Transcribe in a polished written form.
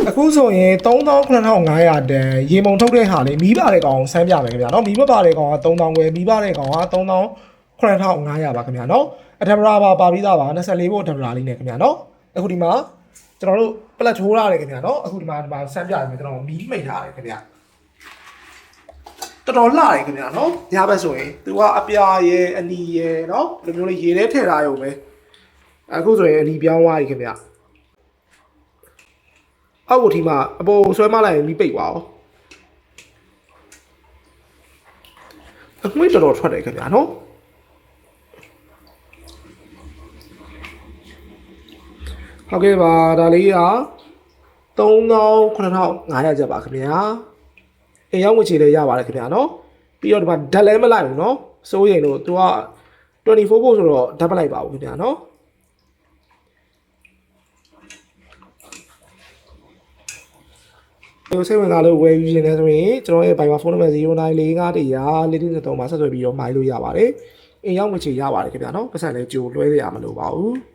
အခုဆိုရင်39,500တန်ရေမုံထုတ်တဲ့ဟာလေးမီးပါတဲ့ကောင်ဆန်းပြမယ်ခင်ဗျာနော်မီးမပါတဲ့ကောင်က3000ခွဲမီးပါတဲ့ကောင်က39,500ပါခင်ဗျာနော်အထက်ပရာပါပြီးသားပါ24ဘို့အထက်ပရာလေးနဲ့ခင်ဗျာနော်အခုဒီမှာကျွန်တော်တို့ပလက်ထိုးရတယ်ခင်ဗျာနော်အခုဒီမှာဆန်းပြတယ်ကျွန်တော်မီးမိတ်ထားတယ်ခင်ဗျာတော်တော်လှတယ်ခင်ဗျာနော်ညဘက်ဆိုရင်သူကအပြာရဲ့အနီရဲ့နော်ဒီလိုမျိုးလေးရေထဲထည့်ထားရုံပဲအခုဆိုရင်အနီပြောင်းသွားပြီခင်ဗျာအောက်ကိုဒီမှာအပေါ်ဆွဲမလိုက်ရင်မီးပိတ်သွားအောင်အကွေးတော်တော်ထွက်တယ်ခင်ဗျာနော်ဟုတ်ကဲ့ပါဒါလေးက39,500ကျပ်ပါခင်ဗျာအိမ်ရောက်ငွေချေလေးရပါတယ်ခင်ဗျာနော်ပြီးတော့ဒီမှာဓာတ်လဲမလိုက်ဘူးနော်စိုးရင်လို့သူက24ဘို့ဆိုတော့ဓာတ်မလိုက်ပါဘူးခင်ဗျာနော်စိတ်ဝင်စားလို့ဝယ်ယူခြင်းနဲ့ဆိုရင်ကျွန်တော်ရဲ့ Viber ဖုန်းနံပါတ်09451443မှာဆက်သွယ်ပြီးတော့မှာလို့ရပါတယ်။အိမ်ရောက်ငွေချေရပါတယ်ခင်ဗျာနော်။ပတ်စံလည်းကြိုလွှဲရမှာမလိုပါဘူး။